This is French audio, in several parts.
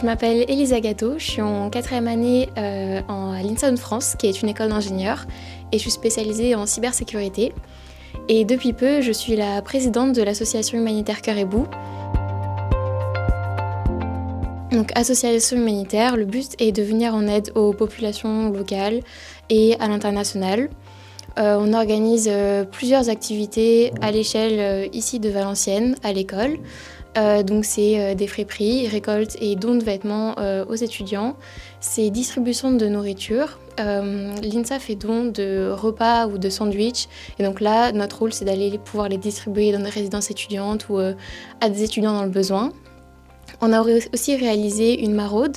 m'appelle Elisa Gatto, je suis en 4e année à l'INSA de France, qui est une école d'ingénieurs, et je suis spécialisée en cybersécurité. Et depuis peu, je suis la présidente de l'association humanitaire Cœur et Bout. Donc, association humanitaire, le but est de venir en aide aux populations locales et à l'international. On organise plusieurs activités à l'échelle ici de Valenciennes, à l'école. Donc c'est des friperies, récoltes et dons de vêtements aux étudiants. C'est distribution de nourriture. L'INSA fait don de repas ou de sandwichs. Et donc là, notre rôle, c'est d'aller pouvoir les distribuer dans des résidences étudiantes ou à des étudiants dans le besoin. On a aussi réalisé une maraude.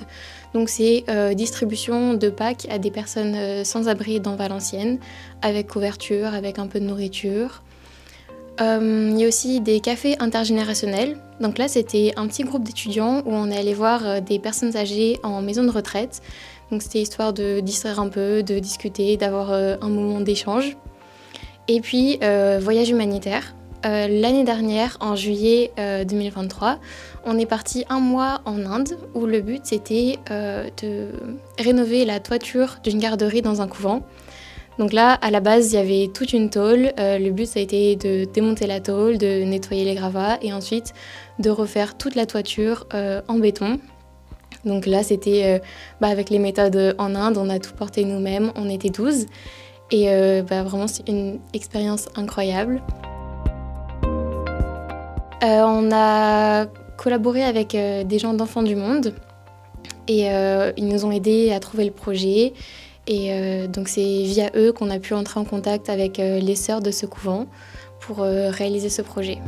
Donc c'est distribution de packs à des personnes sans abri dans Valenciennes, avec couverture, avec un peu de nourriture. Il y a aussi des cafés intergénérationnels. Donc là, c'était un petit groupe d'étudiants où on est allé voir des personnes âgées en maison de retraite. Donc c'était histoire de distraire un peu, de discuter, d'avoir un moment d'échange. Et puis, voyage humanitaire. L'année dernière, en juillet 2023, on est parti un mois en Inde où le but c'était de rénover la toiture d'une garderie dans un couvent. Donc là, à la base, il y avait toute une tôle. Le but, ça a été de démonter la tôle, de nettoyer les gravats et ensuite de refaire toute la toiture en béton. Donc là, c'était avec les méthodes en Inde, on a tout porté nous-mêmes, on était 12. Et vraiment, c'est une expérience incroyable. On a collaboré avec des gens d'Enfants du Monde et ils nous ont aidés à trouver le projet. Et donc c'est via eux qu'on a pu entrer en contact avec les sœurs de ce couvent pour réaliser ce projet.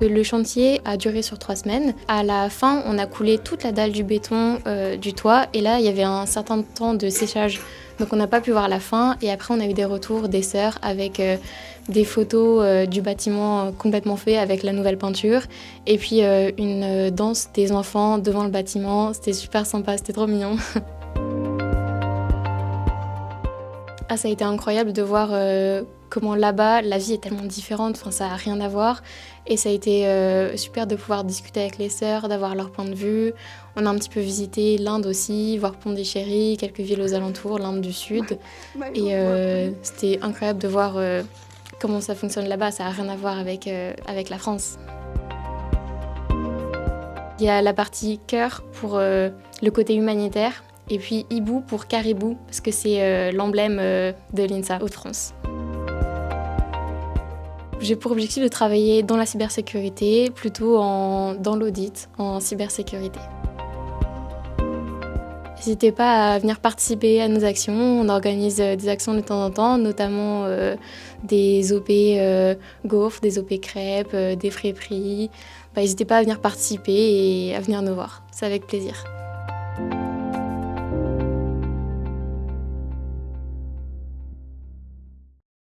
Le chantier a duré sur 3 semaines. À la fin, on a coulé toute la dalle du béton du toit et là, il y avait un certain temps de séchage. Donc on n'a pas pu voir la fin et après on a eu des retours des sœurs avec des photos du bâtiment complètement fait avec la nouvelle peinture et puis une danse des enfants devant le bâtiment. C'était super sympa, c'était trop mignon. Ah, ça a été incroyable de voir comment là-bas, la vie est tellement différente, enfin, ça n'a rien à voir. Et ça a été super de pouvoir discuter avec les sœurs, d'avoir leur point de vue. On a un petit peu visité l'Inde aussi, voir Pondichéry, quelques villes aux alentours, l'Inde du Sud. Et c'était incroyable de voir comment ça fonctionne là-bas, ça n'a rien à voir avec la France. Il y a la partie cœur pour le côté humanitaire. Et puis Hibou pour Caribou, parce que c'est l'emblème de l'INSA Hauts-de-France. J'ai pour objectif de travailler dans la cybersécurité, plutôt dans l'audit, en cybersécurité. N'hésitez pas à venir participer à nos actions. On organise des actions de temps en temps, notamment des OP gaufres, des OP crêpes, des friperies. N'hésitez pas à venir participer et à venir nous voir. C'est avec plaisir.